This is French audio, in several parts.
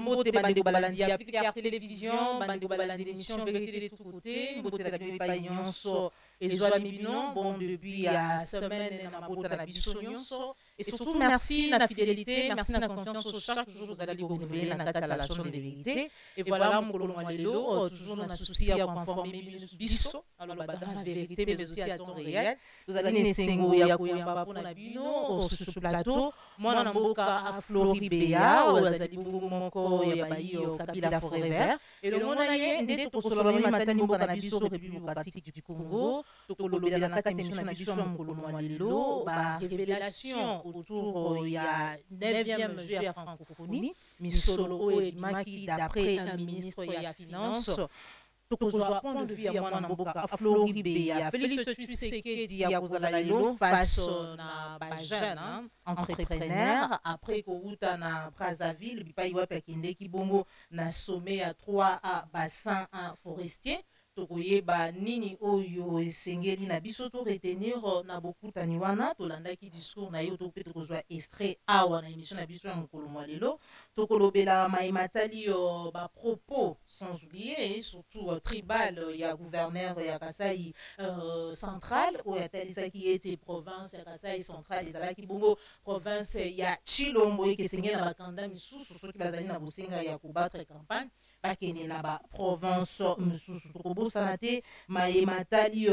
mbote bande balandi ya Claire Télévision, bande balandi émission Vérité de tous côtés, mbote la biyo pa nyonso ezwami bino bon depuis ya semaine na mabota na biso nyonso et surtout merci na fidélité, merci na confiance chaque jour vous allez vous renouveler na kati la chaîne de vérité et voilà mon kolon lelo toujours na souci à conformer biso alors la vérité mais aussi à temps réel vous allez nesengo ya koyamba pona bino sur ce plateau moi na mboka à Flori Béa ozali bongo moko ya bayo Kabila Forever et le mona ye ndé to solo mi matani mboka na biso République démocratique du Congo to kolobela na kati émission na biso mokolo mwa lelo ba révélation autour ya 9e jour ya francophonie misolo oyo maki d'après un ministre ya finance tokozwa point de vue ya mwana mboka a Flori Béa Félix Tshisekedi ya kozala lelo face na bajeune entrepreneur après kouta na Brazzaville bipai wapi akendeki bongo na sommet ya 3 à bassin forestier tokoyeba nini oyo esengeli na biso to retenir na bokutani wana tolandaki discours na yo to pe tokozwa extrait awa na émission na biso ya mokolo mwa lelo tokolobela maimatali ba propos sans oublier surtout tribal ya gouverneur ya Kasai central oyo atalisaki ete province ya Kasai central ezalaki bongo province ya Chilombo ekesengeli na bakanda misusu soki bazali na bosenga ya kobattre campagne bakende na ba province misusu tokobosana te mayematali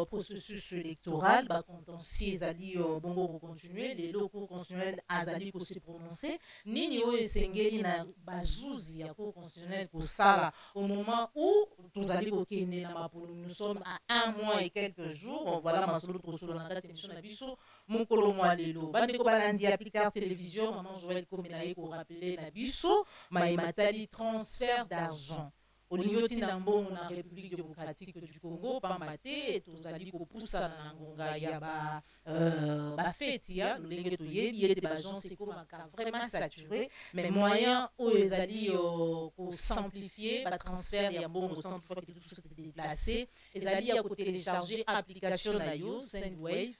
processus électoral bacontentieux ezali bongo kocontinue lelo cour constitutionnelle azali kose prononcer nini oyo esengeli na bazuzi ya cour constitutionnelle kosala au moment où tozali kokende na mapolo nous sommes à 1 mois et quelques jours voilà masolo tosolo na kati émission na biso mokolo mwa lelo bandeko balandi ya Picard Télévision maman Joël Komena ye ko rappeler na biso mayematali transfert d'argent olingi tinda mbongo na République démocratique du Congo pamba te tozali kopusana na ngonga ya bafeti ya lolenge toyebi ete baagence ekomaka vraiment saturé mais moyen oyo ezali kosimplifier batransfert ya mbongo sans toutefois que tout se déplacer ezali ya kotélécharger application na yo Sendwave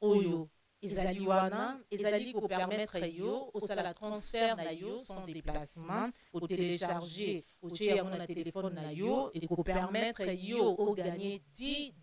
oyo ezali wana ezali ko permettre yo osala transfert na yo sans déplacement au télécharger au tia mon téléphone na yo et ko permettre yo au gagner $10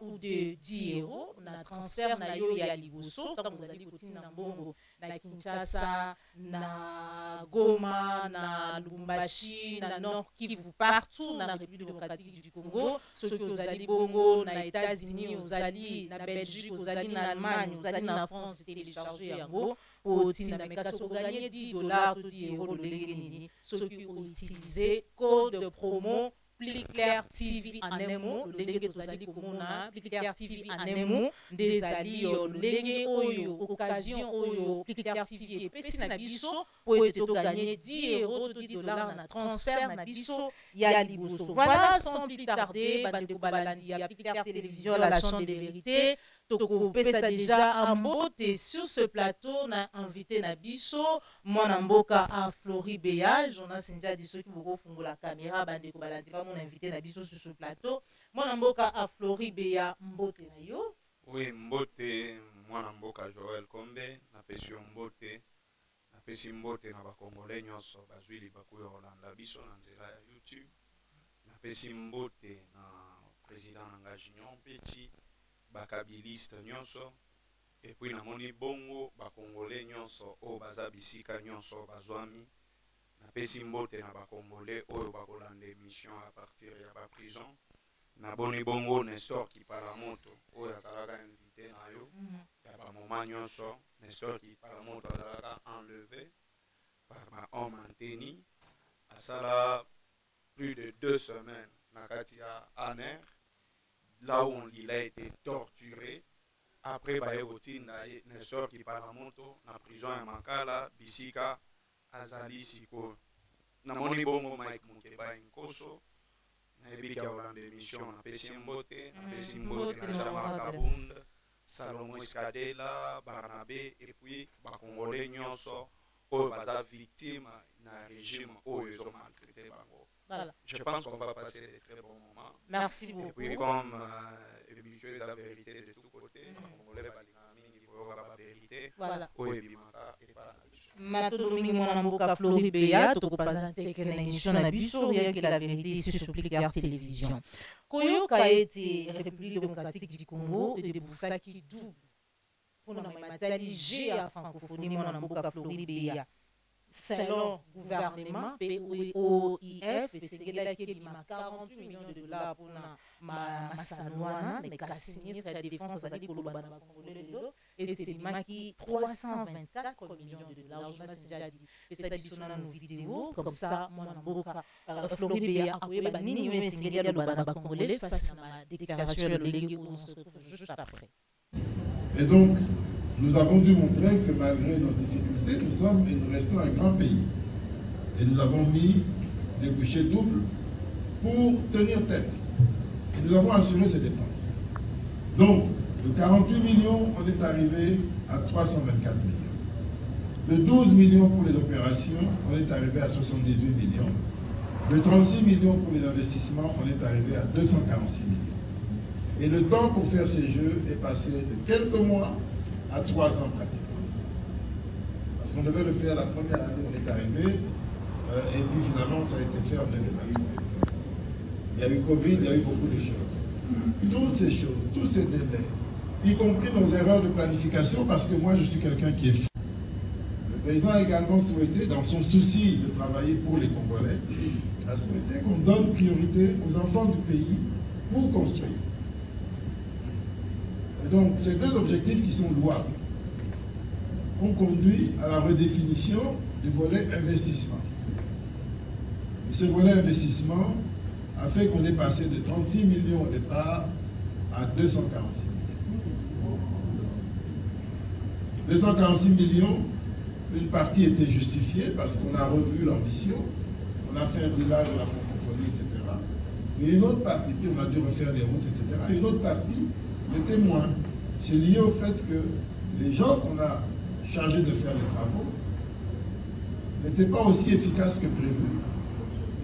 ou de 10 euros na transfert na yo ya liboso tant vous allez kotina mbongo na Kinshasa na Goma na Lubumbashi na Nord Kivu partout na République démocratique du Congo ce que vous allez bongo na États-Unis vous allez na Belgique vous allez na Allemagne vous allez na France télécharger yango pour tina mekaso gagner $10 ou 10 euros le nini ceux qui ont utilisé code de promo Plus clair TV en un mot, le lenge tozali komona, Plus clair TV en un mot, ndezali lenge oyo, occasion oyo, Plus clair TV epesi na biso, po ete to gagner 10 euros, $10 na transfert na biso, ya liboso. Voilà, sans plus tarder, bandeko balandi ya Plus clair Télévision, la chaîne de vérité, toko pesa déjà en beauté sur ce plateau, na invité na biso, mwana mboka a Flori Béa, Jonas Ndia diso ki boko fungola caméra, bandeko balandi mon invité na biso sur ce plateau mwana mboka a Flori Béa mbote na yo oui mbote mwana mboka Joël Kombe na pesi mbote na pesi mbote na bakongolais nyonso bazwili bakuyo Rolanda biso na nzela ya YouTube na pesi mbote na président Nanga Junior Petit bakabiliste nyonso et puis na moni bongo bakongolais nyonso o baza bisika nyonso bazwami na pesi mbote na bakongolais oyo bakolanda émission à partir ya ba prison na boni bongo Nestor Kipalamoto oyo azalaka invité na yo ya ba moment nyonso Nestor Kipalamoto azalaka enlevé par ma homme Anteni asala plus de 2 semaines na kati ya Aner là où il a été torturé après bayekotinda Nestor Kipalamoto na prison ya Makala bisika azali siko na moni bongo Mike Mukeba Nkoso na ebiki ya Hollande émission na pesi mbote na Jean-Marc Kabunda Salomon Escadela Barnabé et puis bakongolais nyonso oyo baza victime na régime oyo ezo maltraité bango. Voilà. Je pense qu'on va passer des très bons moments. Merci beaucoup. Et puis comme habitué la vérité de tous côtés, bakongolais balinga mingi boyoka ba vérité. Voilà. Oyo bimaka et pas Matodo mingi mwana mboka Flori Beya tokopresente que na émission na biso rien que la vérité ici sur Plicard Télévision. Koyoka ete République démocratique du Congo de debusaki double pour na matali G à francophonie mwana mboka Flori Beya. Selon gouvernement POIF esengelaki ebima 48 millions de dollars mpona masanwana mais kasi ministre ya défense azali koloba na bakongolais lelo ete ebimaki 324 millions de dollars jonas njadi pesaki biso nanu video comme ça mwana mboka Flori Beya akoyeba nini oyo esengeli aloba na bakongolais face na déclaration ya lolenge oyo on se retrouve juste après. Et donc, nous avons dû montrer que malgré nos difficultés, nous sommes et nous restons un grand pays. Et nous avons mis des bouchées doubles pour tenir tête. Et nous avons assuré ces dépenses. Donc, de 48 millions, on est arrivé à 324 millions. De 12 millions pour les opérations, on est arrivé à 78 millions. De 36 millions pour les investissements, on est arrivé à 246 millions. Et le temps pour faire ces jeux est passé de quelques mois à 3 ans pratiquement. Parce qu'on devait le faire la première année, on est arrivé, et puis finalement ça a été fait en 2023. Il y a eu Covid, il y a eu beaucoup de choses. Toutes ces choses, tous ces délais, y compris nos erreurs de planification, parce que moi je suis quelqu'un qui est fou. Le président a également souhaité, dans son souci de travailler pour les Congolais, a souhaité qu'on donne priorité aux enfants du pays pour construire. Et donc, ces deux objectifs qui sont louables ont conduit à la redéfinition du volet investissement. Et ce volet investissement a fait qu'on est passé de 36 millions au départ à 246 millions. 246 millions, une partie était justifiée parce qu'on a revu l'ambition, on a fait un village de la francophonie, etc. Mais une autre partie, puis on a dû refaire les routes, etc. Une autre partie, les témoins, c'est lié au fait que les gens qu'on a chargés de faire les travaux n'étaient pas aussi efficaces que prévu.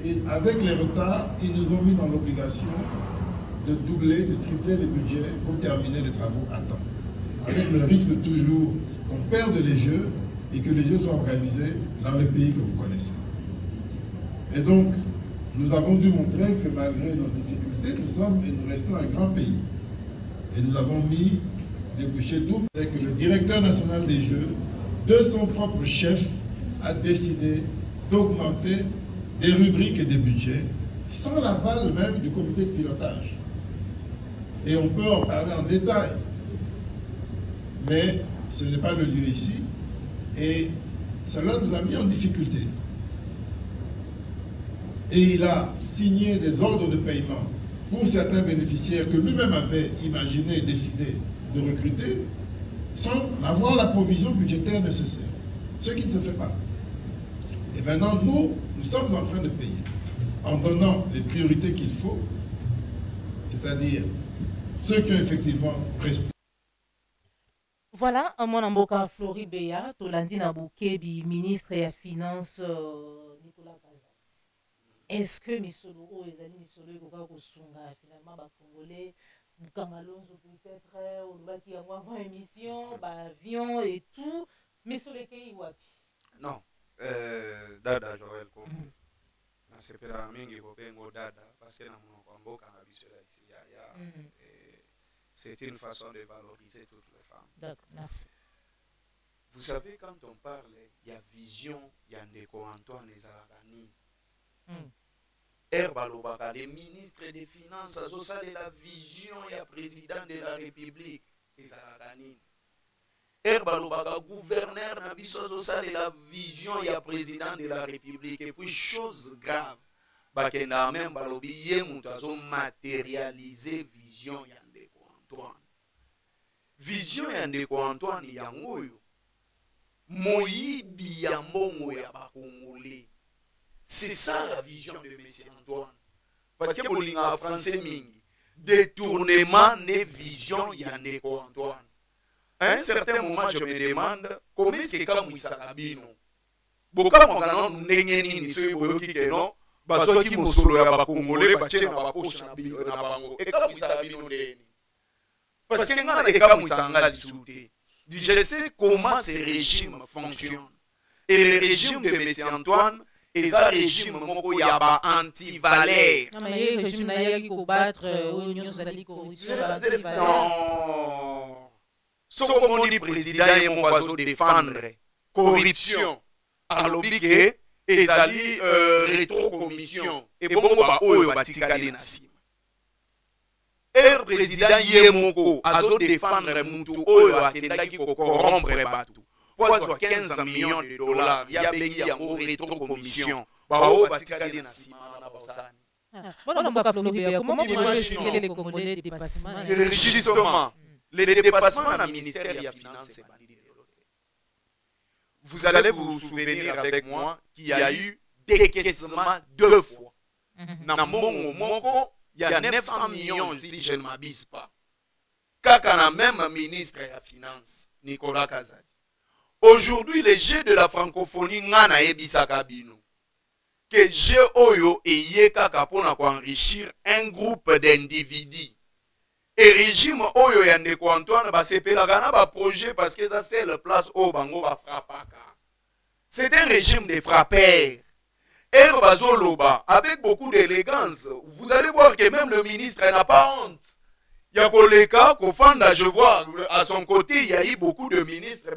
Et avec les retards, ils nous ont mis dans l'obligation de doubler, de tripler les budgets pour terminer les travaux à temps. Avec le risque toujours qu'on perde les jeux et que les jeux soient organisés dans le pays que vous connaissez. Et donc, nous avons dû montrer que malgré nos difficultés, nous sommes et nous restons un grand pays. Et nous avons mis des bouchées doubles. C'est que le directeur national des Jeux, de son propre chef, a décidé d'augmenter des rubriques et des budgets sans l'aval même du comité de pilotage. Et on peut en parler en détail. Mais ce n'est pas le lieu ici. Et cela nous a mis en difficulté. Et il a signé des ordres de paiement pour certains bénéficiaires que lui-même avait imaginé et décidé de recruter sans avoir la provision budgétaire nécessaire. Ce qui ne se fait pas. Et maintenant, nous sommes en train de payer en donnant les priorités qu'il faut, c'est-à-dire ceux qui ont effectivement presté. Voilà, mon amboka Flori Beya, Tolandi Nabukebi, ministre des Finances, Nicolas Kazati. Est-ce que Misolo, Ezali Misolo, Kosunga, finalement, Congolais, Bukangalonzo peut-être, on va qui avoir avant émission, avion et tout, Misolo Kei Wapi? Non, Dada Joël Kombe. C'est pour la mingi Bobengo Dada, parce que dans mon amboka ici, c'est une façon de valoriser toutes les femmes. D'accord, merci. Vous savez, quand on parle, il y a vision, il y a Ndeko Antoine Ezalakani. Herbalobaka, le ministre des Finances, ça de la vision, il y a président de la République, Ezalakani. Herbalobaka, gouverneur, ça de la vision, il y a président de la République. Et puis, chose grave, Bakenda même Balobi, Moutazo matérialiser vision, il y a Ndeko Antoine. Vision ya Ndeko Antoine yangoyo moyibi ya mbongo ya bakongolais. C'est ça la vision de M. Antoine. Parce que bolinga français mingi détournement de vision ya Ndeko Antoine. À un certain moment je me demande comment est-ce que Kamwisa Kabino boka mongana ndenge nini soki boyoki ke non bazoki mosolo ya bakongolais batie na bakosha na bino na bango et Kamwisa Kabino ndeni. Parce que je sais comment ce régime fonctionne. Et le régime de M. Antoine est un régime moko yaba anti-valère. Non, mais le régime n'a pas combattre l'Union socialiste corruption. Non. Ce qu'on dit président est mon oiseau défendre corruption. Alors, que ezali rétro-commission. Et bon, bah, oyo batikali na sima. Et président Yemoko azo défendre mutu oyo akendaki ko corrompre batu. Kwa 15 millions de dollars ya bengi yango rétro-commission. Ba oyo batikali na sima na bosani. Bon, on va Floribert, comment vous expliquez les Congolais dépassements? Justement, les dépassements dans le ministère de la Finance. Vous allez vous souvenir avec moi qu'il y a eu décaissement 2 fois. Dans mon Moko, il y a 900 millions, si je ne m'abuse pas. Kaka même ministre de la Finance, Nicolas Kazadi. Aujourd'hui, les jeux de la francophonie, Ngana Ebisa Kabino. Que jeu Oyo et Yekaka pour enrichir un groupe d'individus. Et régime Oyo Yande Antoine va se payer la projet parce que ça c'est la place où Bango va frapper. C'est un régime de frappeurs. Et Bazoloba, avec beaucoup d'élégance, vous allez voir que même le ministre n'a pas honte. Il y a Koleka, Kofanda, je vois, à son côté, il y a eu beaucoup de ministres.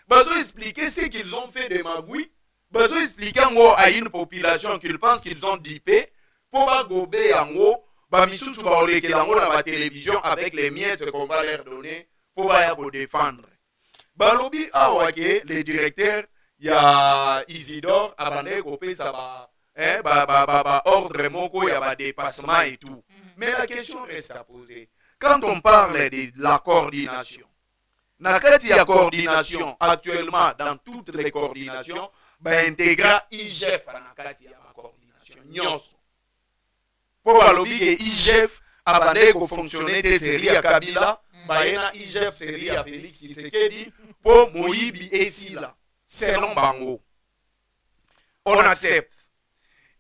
Bazo expliquer ce qu'ils ont fait de Magui. Bazo expliquer à une population qu'ils pensent qu'ils ont dipé. Pour gober en haut, Bamisusu va oleke dans la télévision avec les miettes qu'on va leur donner pour les défendre. Balobi Awake, le directeur, il y a Isidore, Abandé, Gopé, ça va, ordre moko, il y a dépassement et tout. Mais la question reste à poser. Quand on parle de la coordination, il y a coordination actuellement dans toutes les coordinations, intégra IGF dans la coordination. Nyonso. Pour balobi que IGF abandé ko fonctionner des séries à Kabila, baena IGF série à Félix Tshisekedi pour Moïbi et Sila. Selon Bango. On accepte.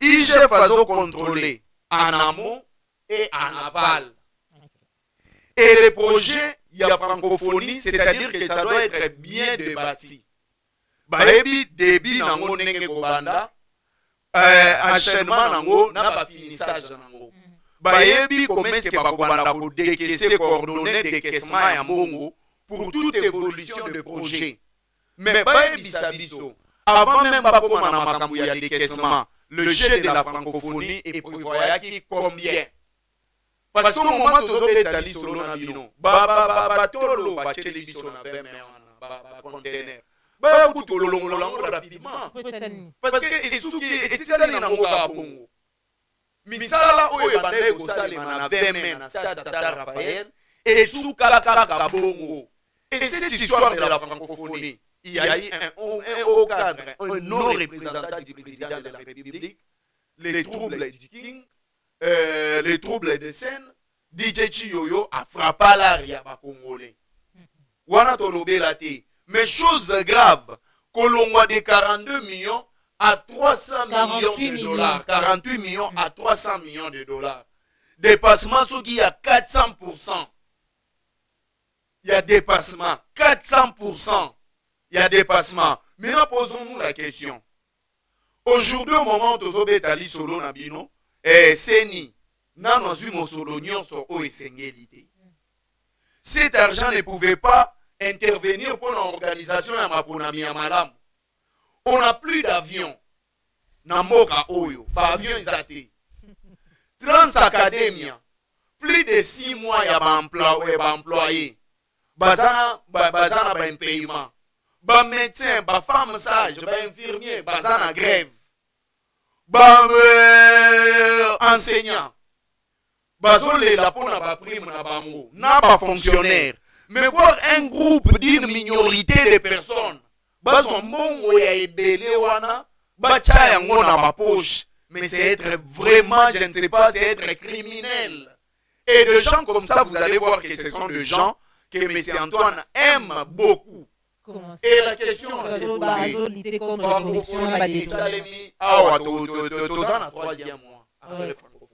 IGF a contrôlé en amont et en aval. Et le projet, il y a francophonie, c'est-à-dire que ça doit être bien débattu. Baebi, débit, nango, nenge, kobanda, enchaînement, nango, n'a pas finissage, nango. Baebi, comment est-ce que bakobanda pour décaisser, coordonner, décaissement, et mongo, pour toute évolution de projet. Mais Baebi Sabiso, avant même Bakomana Makamouya décaissement, le jeu de la francophonie est prévoyé combien? Parce qu'au moment où vous êtes allé sur l'Onabino, Tolo, Télévision, conteneur, rapidement. Parce que c'est allé dans le Bongo. Misala, Oyo Bandé, Gossalé, Manavem, Stade Tata Raphaël, et sous Kaka Bongo. Et cette histoire de la francophonie, il y a eu un haut cadre, un non-représentant du président de la République, les troubles du King, les troubles de scène, DJ Chiyoyo a frappé l'aria à Congolais. Wana tolobé la té. Mais chose grave, Kolongwa de 42 millions à 300 millions de dollars. 48 millions à 300 millions de dollars. Dépassement, ce qui y a 400%. Il y a dépassement. 400%. Il y a dépassement. Maintenant, posons-nous la question. Aujourd'hui, au moment où Tozobe est allé solo Nabino, Seni, cet argent ne pouvait pas intervenir pour l'organisation de Maponami à Malam. On n'a plus d'avions. Namoka Oyo, pas avion Zate. Transacademia, plus de 6 mois, il y a employé. Bazana, un paiement. Ba médecin, ba femme sage, ba infirmier, bazana grève. Ba enseignant. Bazole la pona ba prime na bango. N'a pas fonctionnaire. Mais voir un groupe d'une minorité de personnes. Bazon mongo ya ebele wana. Ba chaya ngona ma poche. Mais c'est être vraiment, je ne sais pas, c'est être criminel. Et de gens comme ça, vous allez voir que ce sont des gens que M. Antoine aime beaucoup. Et la question c'est posée. Troisième mois après le francophone.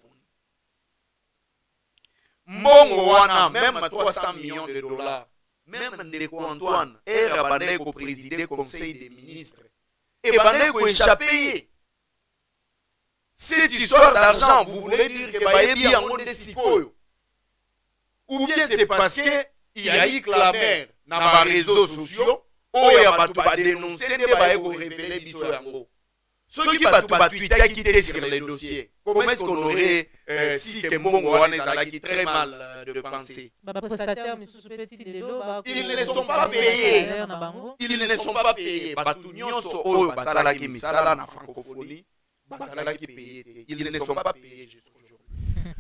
Mongo wana, même 300 millions de dollars. même Ndeko Antoine, et Rabanais au président du conseil des ministres, et Rabanais au échappé. Cette histoire d'argent, vous voulez dire que Bayebi en des sikoyo? Ou bien c'est parce qu'il y a eu la mère dans les réseaux sociaux, où il y a dénoncé des Bayeko révélé biso yango. Ceux qui ont Twitter quitté sur les dossiers, comment est-ce qu'on aurait, si Kembongo est très mal de penser? Ils ne sont pas payés. Ils ne sont pas payés. Ils ne sont pas payés jusqu'aujourd'hui.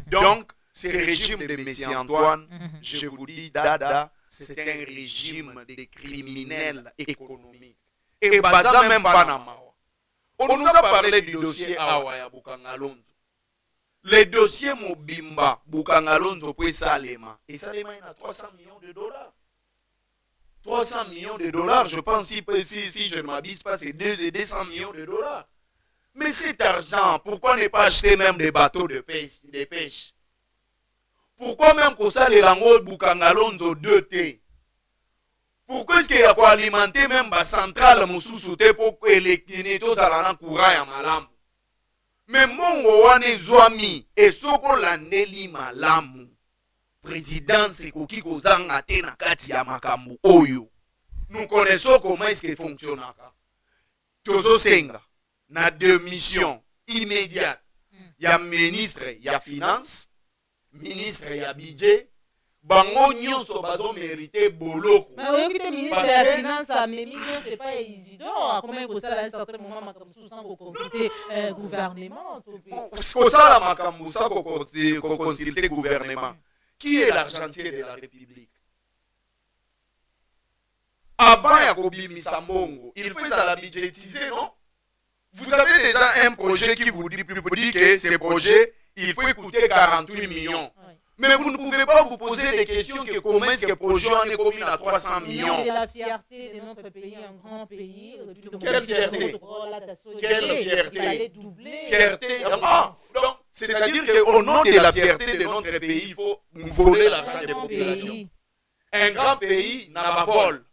Donc, ce régime de M. Antoine, je vous dis, Dada, c'est un régime de criminels économiques. Et Baza même pas Nama. On nous a parlé du dossier Awaya Bukangalonzo. Le dossier Mobimba Bukangalonzo pour Salema. Et Salema, il a 300 millions de dollars. 300 millions de dollars, je pense, si je ne m'abuse pas, c'est 200 millions de dollars. Mais cet argent, pourquoi ne pas acheter même des bateaux de pêche? Pourquoi même qu'on ça les langues Bukangalonzo 2T? Pourquoi est-ce qu'il y a quoi alimenter même la centrale Moussoussouté pour que les kinétos à courant à malam? Mais mon wane Zouami et Soko Landeli Malamu, président Sekoki Kozang Atena Kati Yamakamu Oyo. Nous connaissons comment est-ce qu'il fonctionne. Tozo Senga, na deux missions immédiates. Il y a ministre, il y a finance, ministre, il y a budget. Bango nyonso bazo mérité boloko. Mais oui, le ministre de la Finance a mis c'est pas Isidore. Comment que ça à un certain moment makambu sans consulter gouvernement. Ko ça la makambu sans consulter gouvernement. Qui est l'argentier de la République? Avant Yakobi Misambongo, il faut la budgétiser, non? Vous avez déjà un projet qui vous dit que ce projet, il faut coûter 48 millions. Mais vous ne pouvez pas vous poser des questions que comment est-ce que le projet en est commis à 300 millions. C'est la fierté de notre pays, un grand pays. Quelle fierté? Quelle fierté? Fierté. Donc, c'est-à-dire qu'au nom de la fierté de notre pays, il faut voler l'argent des populations. Un grand pays n'a pas vol.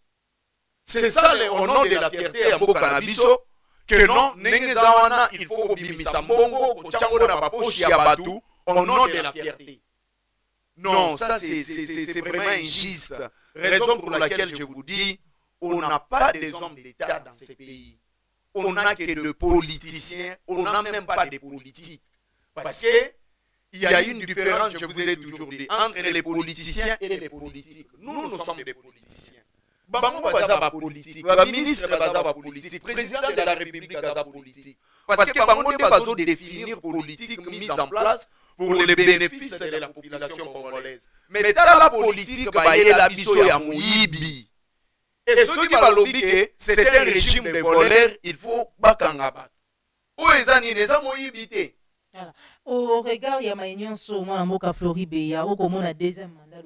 C'est ça au nom de la fierté à Bokanabiso. Que non, il faut que Mbongo, au nom de la fierté. Non, ça c'est vraiment injuste. Raison pour laquelle je vous dis, on n'a pas des hommes d'État dans ces pays. On n'a que des politiciens, on n'a même pas de politiques. Parce qu'il y a une différence, je vous ai toujours dit, entre les politiciens et les politiques. Nous sommes des politiciens. Bango bazaba politique, ministre bazaba politique, président de la République bazaba politique. Parce que Bango bazo de définir politique mise en place pour les bénéfices de la population congolaise. Mais dans la politique, il y a la biso ya Mouibi. Et ceux qui va lobby que c'est un régime de voleurs, il faut bakangaba. Où est Zani les Mouibi? Au regard, il y a Maïnion sur moi, Moka Floribéa, ou comme on a deuxième mandat.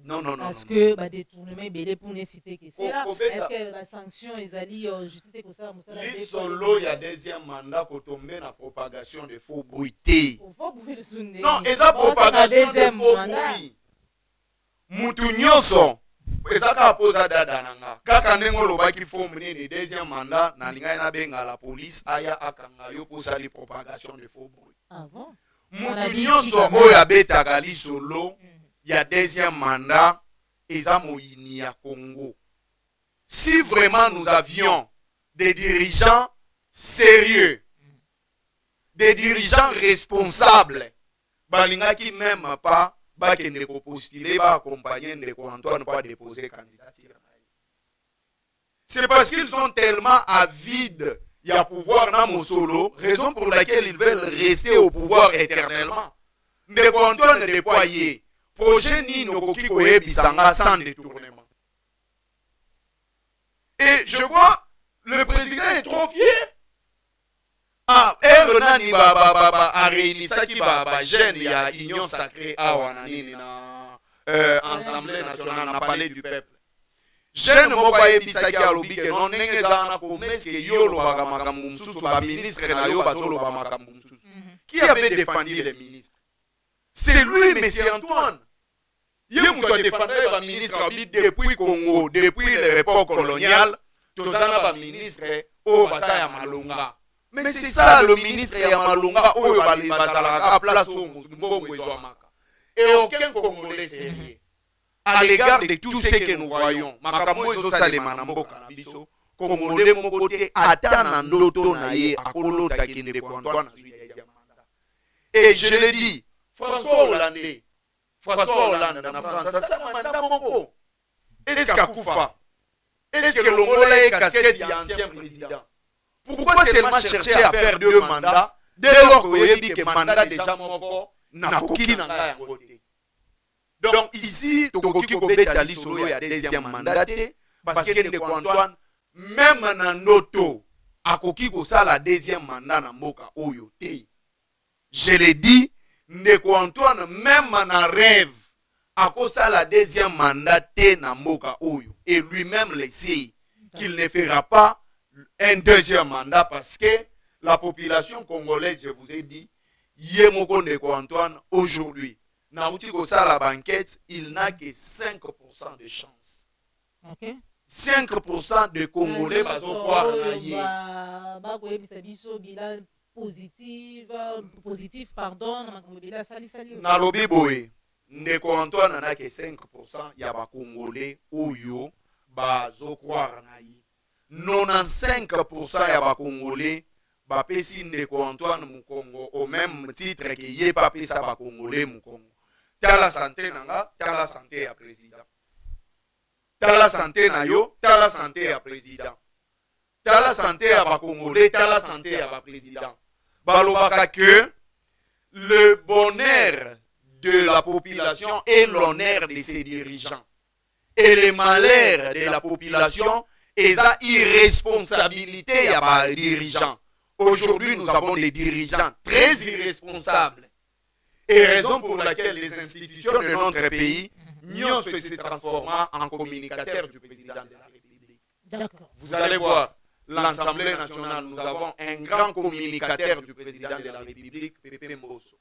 Non. Parce que bah détournement belé pour ne citer que c'est là. Est-ce que la sanction est allée justifier que ça les solo il y a deuxième mandat pour tomber dans la propagation de faux bruités. Non, et ça propagation de faux bruits. Mutu nyonso ezaka poza dada nanga. Kaka ndengo lobaki faux munene deuxième mandat na linga na benga la police aya akanga yo pour ça les propagation de faux bruits. Ah bon? Mutu nyonso oyo abetaka lisolo il y a deuxième mandat, Ezamoïni à Congo. Si vraiment nous avions des dirigeants sérieux, des dirigeants responsables, Balinga qui même pas, qui ne postuler, pas accompagner Ndeko Antoine, pas déposer candidature. C'est parce qu'ils sont tellement avides, il y a pouvoir dans mon solo, raison pour laquelle ils veulent rester au pouvoir éternellement. Ndeko Antoine ne déployer. Projet Nino Kokikoye Bisanga sans détournement. Et je vois, le président est trop fier. Ah, Nani a réuni ça qui va jeune, il y a Union Sacrée à Assemblée nationale, on a parlé du peuple. Jeune Mokaye Bisaki a lobby que non n'est pas que Yolo Bagamamumsu, la ministre na Yoba Solo Bagamamumsu. Qui avait défendu les ministres? C'est lui, M. Antoine. Ye mutu adefendre ba ministre abi depuis Congo, depuis l'époque coloniale, tozana ba ministre o bata ya malonga. Mais c'est ça le ministre ya malonga oyo bali bazalaka place au mbongo ezwamaka. Et aucun Congolais sérieux. À l'égard de tout ce que nous voyons, makambo ezosalema na mboka na biso, Congolais moko te ata na ndoto na ye akolota kende ko Antoine azwi deuxième mandat. Et je le dis, François Hollande na France, ça un mandat moko. Est-ce qu'Akoufa, est-ce que Longola est casquette ancien président? Pourquoi seulement chercher à faire 2 mandats dès lors que vous dit que mandat déjà moko na koki na nga yango te? Donc ici, tokoki kobeta lisolo ya deuxième mandat parce que Ndeko Antoine même na noto akoki kosala deuxième mandat na mboka oyo te. Je le dis, Ndeko Antoine même na rêve akosala deuxième mandat te na mboka oyo, et lui-même le sait qu'il ne fera pas un deuxième mandat parce que la population congolaise, je vous ai dit, Yemoko Ndeko Antoine aujourd'hui Nauti la banquette, il n'a que 5% de chance. Okay. 5% de Congolais bazokwara na ye. Ba ko yebisa biso bilan positif pardon na bila sali. Na lobi boye, Ndeko Antoine n'a que 5% ya ba Congolais oyo bazokwara na ye. 95% ya ba Congolais ba pesi Ndeko Antoine Mukongo au même titre que ye pa pesa ba Congolais Mukongo. Tala santé nanga, tala santé ya président. Tala santé na yo, tala santé ya président. Tala santé ya ba Congolais, tala santé ya ba président. Balobaka que le bonheur de la population est l'honneur de ses dirigeants. Et le malheur de la population est la irresponsabilité ya ba dirigeants. Aujourd'hui, nous avons des dirigeants très irresponsables. Et raison pour laquelle les institutions de notre pays se transforment en communicateurs du président de la République. Vous allez voir, l'Assemblée nationale, nous avons un grand communicateur du président de la République, Pépé Mbosso.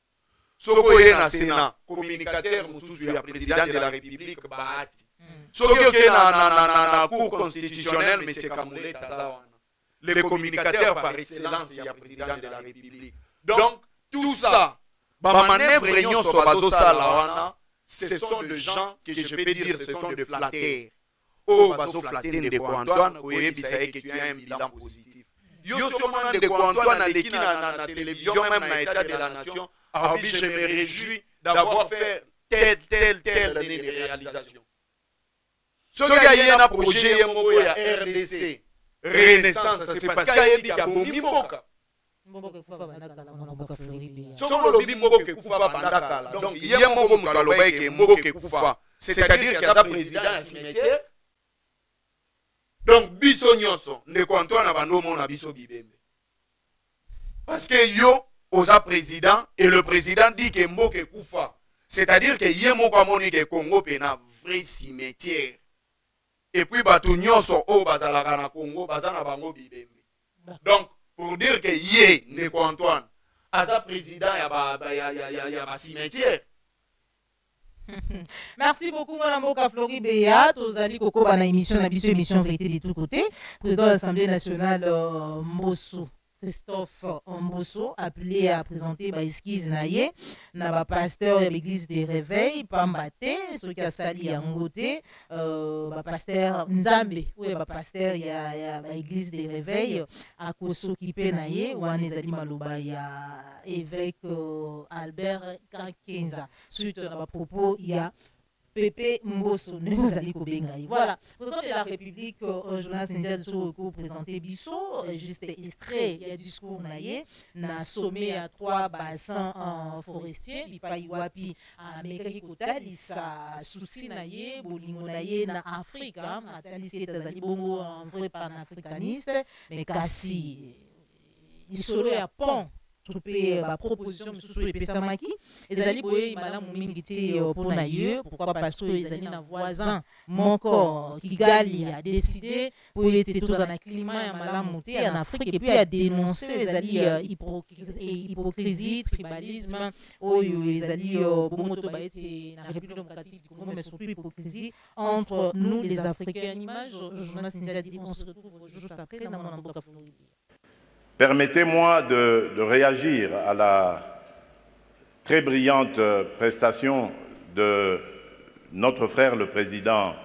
Sokoye na Sénat, communicateur du président de la République, Bahati. Sokoye na Cour constitutionnelle, M. Kamoulé Tazawana. Le communicateur par excellence, il y a président de la République. Donc, tout ça, ce sont des gens que je peux dire, ce sont des flatteurs. Oh, baso flatter Ndeko Antoine, que tu as un bilan positif. Yo sûrement Ndeko Antoine a l'équipe na télévision, même dans l'état de la nation, a dit je me réjouis d'avoir fait telle réalisation. Ce qu'il y a un projet ya RDC, Renaissance, c'est parce qu'il y a Bomi Moka. Donc il y a c'est-à-dire qu'il y a un président à cimetière. Donc biso nyonso Ndeko Antoine abandomo na biso bibembe. Parce que yo oza président et le président dit que mboke kufa. C'est-à-dire que yé moko amoni ke Congo pena vrai cimetière. Et puis batu nyonso o bazalaka na Congo bazana bango bibembe. Donc pour dire que yé Ndeko Antoine aza président ya ba cimetière. Merci beaucoup, Mme Boka Flori Béat. Tozali Koko Bana émission, émission Vérité de tous côtés. Président de l'Assemblée nationale Mbosso, Christophe Mbosso, appelé à présenter esquisse naïe, n'a pasteur de l'église des réveils, Pambate, ce qui a sali à Ngote, pasteur Nzambe, ou pasteur y a l'église des réveils, à Koso Kipe naïe, ou à Nezali Malouba, y a évêque Albert Kakenza. Suite à propos, il y a Pépé Mbosso, nous allons Kobengaï. Voilà, président de la République, Jonas Ndjel Soko présenté Bissot, juste extrait, il y a discours naïe, na sommet à 3 bassins forestiers, Lipaïwapi, à Mekaki Kotali, sa souci naïe, Bolingo naïe na Afrique, Atali c'est Tazali Bongo, un vrai panafricaniste, mais Kassi, il solo à pont. topé proposition mosusu epesamaki ezali boye malamu mingi te mpona ye pourquoi parce que ezali na voisin moko Kigali a décidé po ete tozala na climat ya malamu te en Afrique et puis a dénoncé ezali hypocrisie tribalisme oyo ezali bongo toba ete na République démocratique du Congo mais surtout hypocrisie entre nous les Africains. Une image Jonas Sindia dit on se retrouve juste après dans mon amboka Fungoli. Permettez-moi de réagir à la très brillante prestation de notre frère le président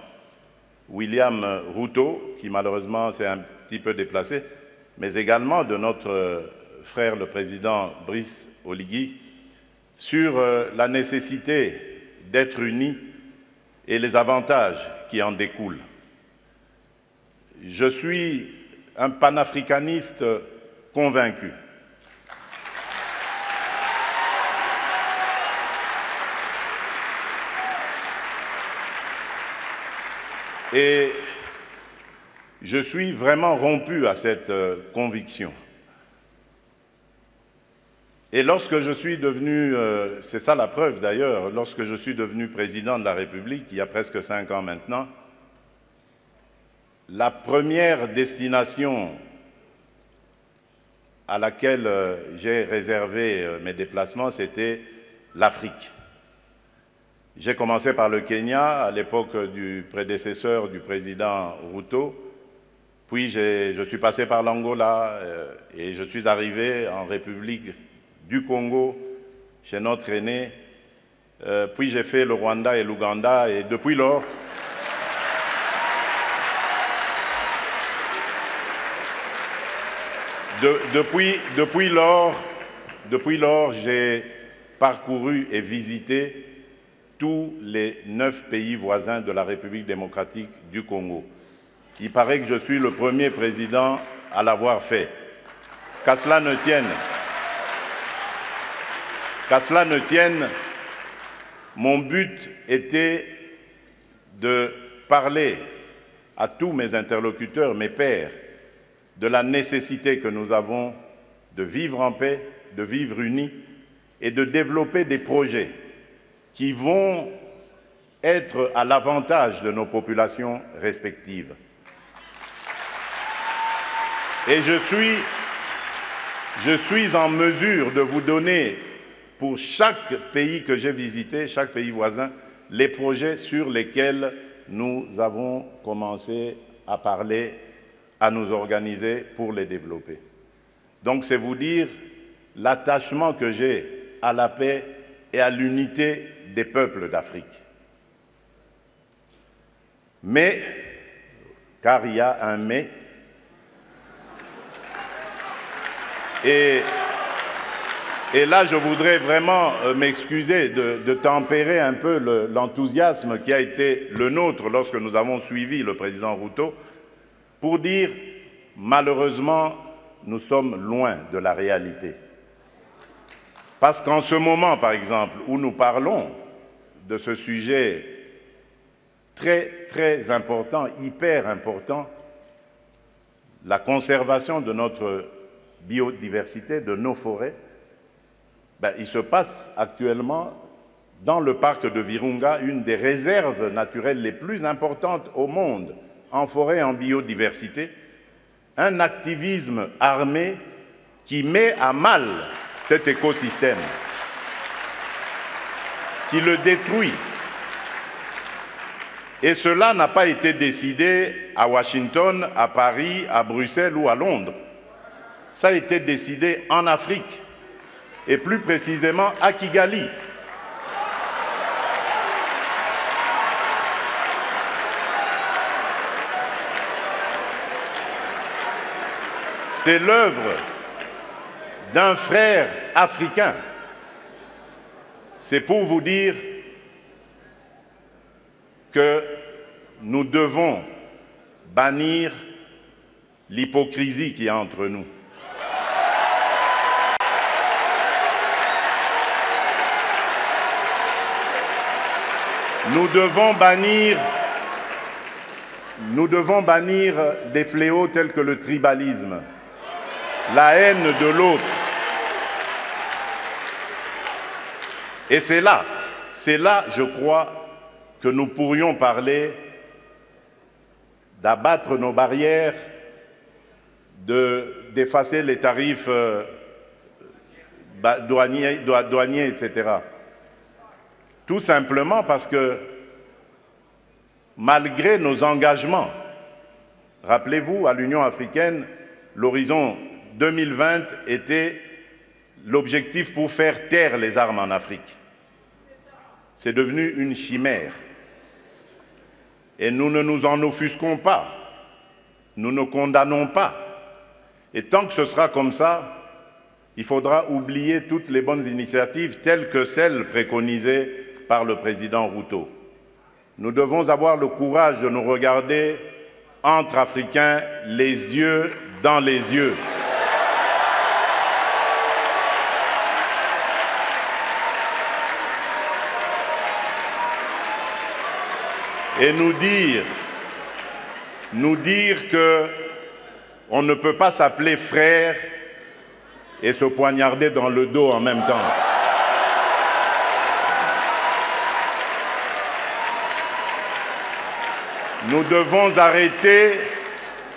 William Ruto, qui malheureusement s'est un petit peu déplacé, mais également de notre frère le président Brice Oligui, sur la nécessité d'être unis et les avantages qui en découlent. Je suis un panafricaniste convaincu. Et je suis vraiment rompu à cette conviction. Et lorsque je suis devenu, c'est ça la preuve d'ailleurs, lorsque je suis devenu président de la République, il y a presque 5 ans maintenant, la première destination à laquelle j'ai réservé mes déplacements, c'était l'Afrique. J'ai commencé par le Kenya, à l'époque du prédécesseur du président Ruto, puis je suis passé par l'Angola et je suis arrivé en République du Congo, chez notre aîné, puis j'ai fait le Rwanda et l'Ouganda, et depuis lors, depuis lors, j'ai parcouru et visité tous les 9 pays voisins de la République démocratique du Congo. Il paraît que je suis le premier président à l'avoir fait. Qu'à cela ne tienne, mon but était de parler à tous mes interlocuteurs, mes pairs, de la nécessité que nous avons de vivre en paix, de vivre unis et de développer des projets qui vont être à l'avantage de nos populations respectives. Et je suis en mesure de vous donner, pour chaque pays que j'ai visité, chaque pays voisin, les projets sur lesquels nous avons commencé à parler, à nous organiser pour les développer. Donc c'est vous dire l'attachement que j'ai à la paix et à l'unité des peuples d'Afrique. Mais, car il y a un mais, et là je voudrais vraiment m'excuser de tempérer un peu l'enthousiasme qui a été le nôtre lorsque nous avons suivi le président Ruto, pour dire, malheureusement, nous sommes loin de la réalité. Parce qu'en ce moment, par exemple, où nous parlons de ce sujet très, très important, hyper important, la conservation de notre biodiversité, de nos forêts, il se passe actuellement dans le parc de Virunga, une des réserves naturelles les plus importantes au monde, en forêt et en biodiversité, un activisme armé qui met à mal cet écosystème, qui le détruit. Et cela n'a pas été décidé à Washington, à Paris, à Bruxelles ou à Londres. Ça a été décidé en Afrique, et plus précisément à Kigali. C'est l'œuvre d'un frère africain. C'est pour vous dire que nous devons bannir l'hypocrisie qui est entre nous. Nous devons bannir des fléaux tels que le tribalisme, la haine de l'autre, Et c'est là, je crois, que nous pourrions parler d'abattre nos barrières, d'effacer les tarifs douaniers, etc. Tout simplement parce que, malgré nos engagements, rappelez-vous, à l'Union africaine, l'horizon 2020 était l'objectif pour faire taire les armes en Afrique. C'est devenu une chimère. Et nous ne nous en offusquons pas. Nous ne condamnons pas. Et tant que ce sera comme ça, il faudra oublier toutes les bonnes initiatives telles que celles préconisées par le président Ruto. Nous devons avoir le courage de nous regarder entre Africains, les yeux dans les yeux. Et nous dire que on ne peut pas s'appeler frère et se poignarder dans le dos en même temps. Nous devons arrêter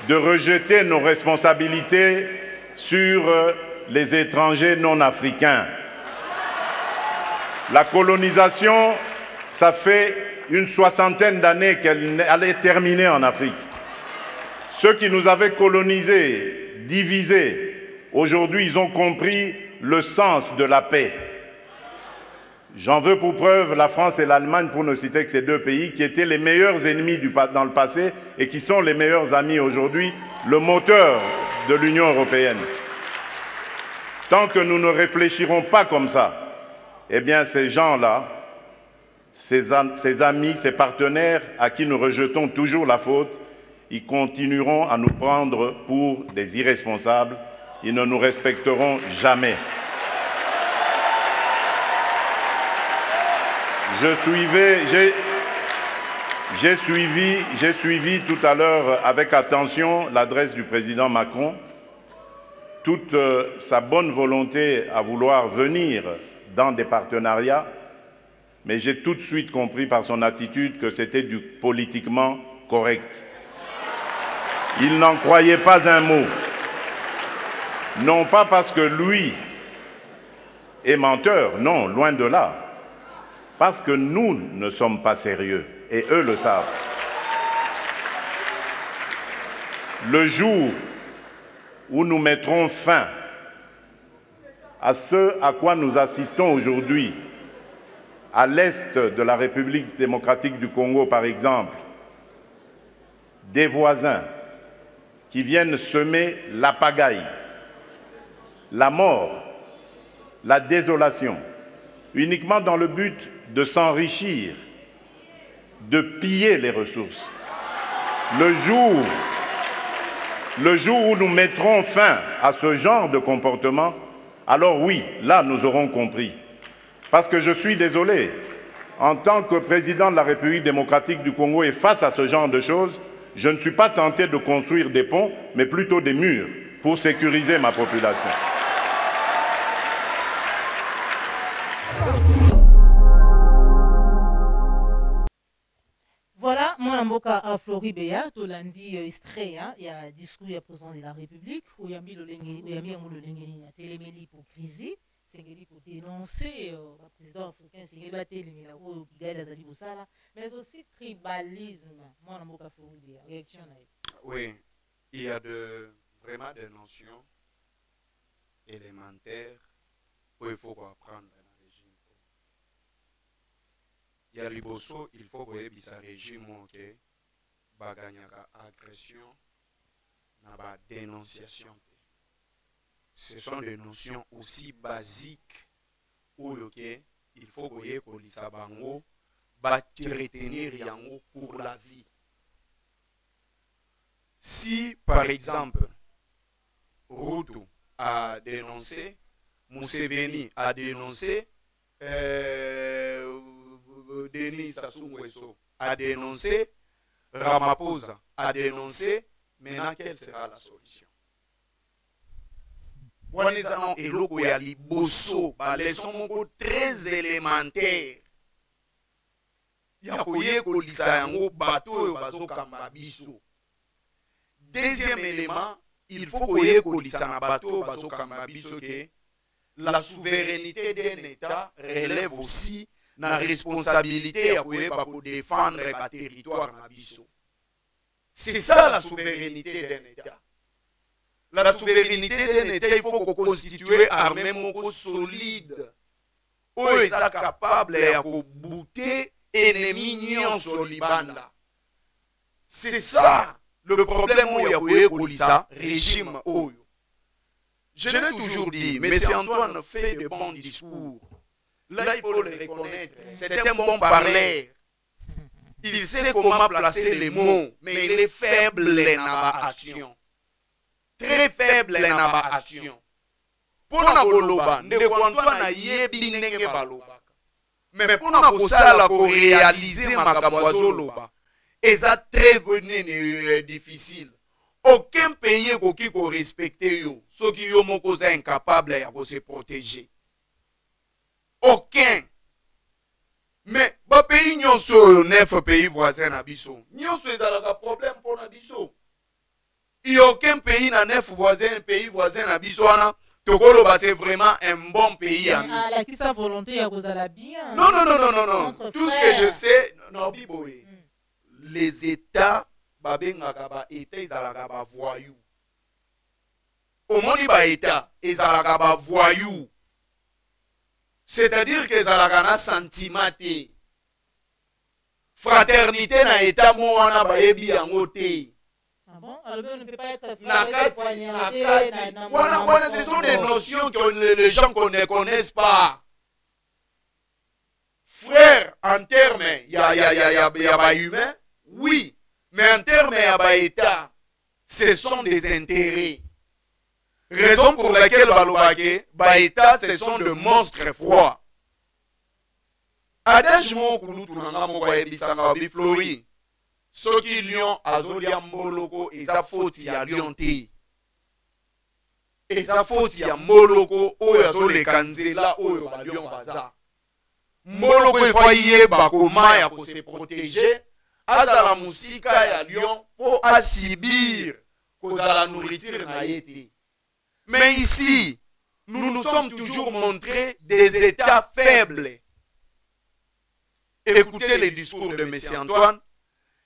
de rejeter nos responsabilités sur les étrangers non africains. La colonisation, ça fait une soixantaine d'années qu'elle allait terminer en Afrique. Ceux qui nous avaient colonisés, divisés, aujourd'hui ils ont compris le sens de la paix. J'en veux pour preuve la France et l'Allemagne, pour ne citer que ces deux pays, qui étaient les meilleurs ennemis dans le passé et qui sont les meilleurs amis aujourd'hui, le moteur de l'Union européenne. Tant que nous ne réfléchirons pas comme ça, eh bien ces gens-là, ces amis, ces partenaires à qui nous rejetons toujours la faute, ils continueront à nous prendre pour des irresponsables. Ils ne nous respecteront jamais. J'ai suivi tout à l'heure avec attention l'adresse du président Macron, toute sa bonne volonté à vouloir venir dans des partenariats, mais j'ai tout de suite compris par son attitude que c'était du politiquement correct. Il n'en croyait pas un mot. Non pas parce que lui est menteur, non, loin de là. Parce que nous ne sommes pas sérieux, et eux le savent. Le jour où nous mettrons fin à ce à quoi nous assistons aujourd'hui, à l'est de la République démocratique du Congo, par exemple, des voisins qui viennent semer la pagaille, la mort, la désolation, uniquement dans le but de s'enrichir, de piller les ressources. Le jour où nous mettrons fin à ce genre de comportement, alors oui, là nous aurons compris. Parce que je suis désolé, en tant que président de la République démocratique du Congo et face à ce genre de choses, je ne suis pas tenté de construire des ponts, mais plutôt des murs pour sécuriser ma population. Voilà, mon mboka à Floribéa, tout lundi extrait, il y a un discours du président de la République, où il y a mis le l'hypocrisie. C'est pour dénoncer le président africain, c'est mais aussi tribalisme. Réaction. Oui, il y a vraiment des notions élémentaires où il faut apprendre dans le régime. Il y a liboso, il faut que ce régime qui baganyaka agression, n'a dénonciation. Ce sont des notions aussi basiques où il faut que l'Isabango retenir yango pour la vie. Si, par exemple, Ruto a dénoncé, Museveni a dénoncé, Denis Sassou Nguesso a dénoncé, Ramaphosa a dénoncé, maintenant quelle sera la solution? wana eza na eloko ya liboso baleson moko très élémentaire ya koyekolisa yango bato oyo bazokamba biso. Deuxième élément, il faut koyekolisa na bato oyo bazokamba biso ke la souveraineté d'un État relève aussi na responsabilité ya koyeba kodéfendre ba territoire na biso. C'est ça la souveraineté d'un État. La souveraineté d'un État, il faut constituer armée moko solide. Oyo eza capable ya kobute ennemi nyonso libanda. C'est ça le problème oyo ya koyekolisa régime oyo. Je l'ai toujours dit, M. Antoine fait de bons discours. Là, il faut le reconnaître. C'est un bon parleur. Il sait comment placer les mots, mais il est faible dans la action. Très faible dans la action. Pour na koloba, ndeko Antoine ayebi ndenge balobaka. Mais pour na kosala ko réaliser makambo azoloba, eza très difficile. Aucun pays qui peut respecter yo, ceux qui yo moko za incapable de se protéger. Aucun. Mais ba pays nyonso 9 pays voisins na biso. Nyonso ezalaka problème pour na biso. Il n'y a aucun pays na 9 voisins, pays voisins na biso wana tokolo ba c'est vraiment un bon pays ami. La qui sa volonté ya kozala bien. Non. Tout ce que je sais, non biboye. Les États babengaka ba État ezalaka ba voyou. Omoni ba État ezalaka ba voyou. C'est-à-dire que ezalaka na sentiment te. Fraternité na État mo wana ba yebi yango te. Ah bon? Alors on ne peut pas être voilà, ce sont des notions que les gens ne connaissent pas. Frère, en termes, il y a humain, oui, mais en termes, il y a État, ce sont des intérêts. Raison pour laquelle État, ce sont de monstres froids. Adage mon kulu tunanga mo kwa ebisanga biflori. Soki lion azolia moloko eza faute ya lion te. Eza faute ya moloko oyo azoleka nzela oyo ba lion baza. Moloko il faut yeba koma ya ko se protéger. Azala musika ya lion pour asibir kozala nourriture na yete. Mais ici, nous nous sommes toujours montrés des États faibles. Écoutez les discours de M. Antoine.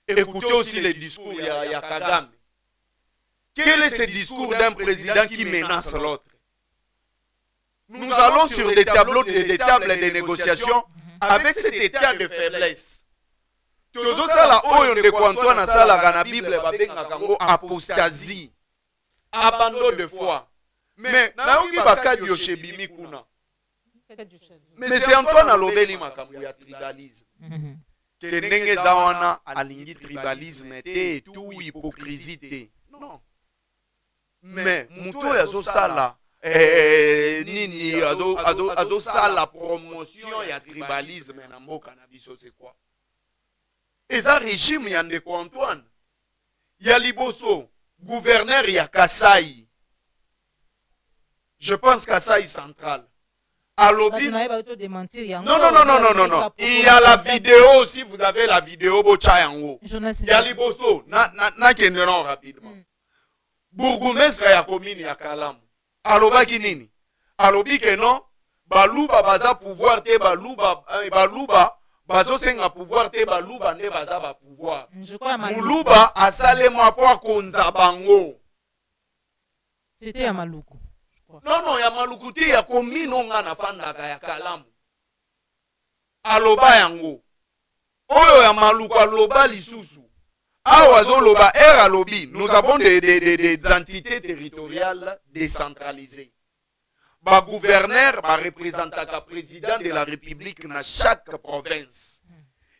Écoutez aussi les discours de Kagame. Quel est ce discours d'un président qui menace l'autre? Nous allons sur des tableaux, des tables de négociation avec cet état de faiblesse. Toujours ça là, on de Antoine a ça la Bible apostasie, abandon de foi. Mais naoki bakadi yoshebimi kuna. Mais c'est Antoine a lobeli makambo ya tribalisme. Que ndenge za wana alingi tribalisme te tout hypocrisie te. Non. Mais muto yazo sala nini azo sala promotion ya tribalisme na mboka na biso c'est quoi? Eza régime ya ndeko Antoine. Ya liboso gouverneur ya Kasai. Je pense Kasai central. Alobi. Non. Il y a la vidéo, si vous avez la vidéo, il y a liboso. Na kenderon rapidement. Bourgoumestre ya commune ya Kalamu. Aloba kinini. Alobi que non. Baluba baza pouvoir te baluba. Bazo senga pouvoir te baluba ne baza ba pouvoir. Muluba asalema kwa konza bango. C'était à Maluku. Non, ya Maluku te ya commune onga na fandaka ya Kalamu. Aloba yango. Oyo ya Maluku aloba lisusu. Awazoloba alobi. Nous avons des entités territoriales décentralisées. Ba gouverneur, ba représentant président de la République dans chaque province.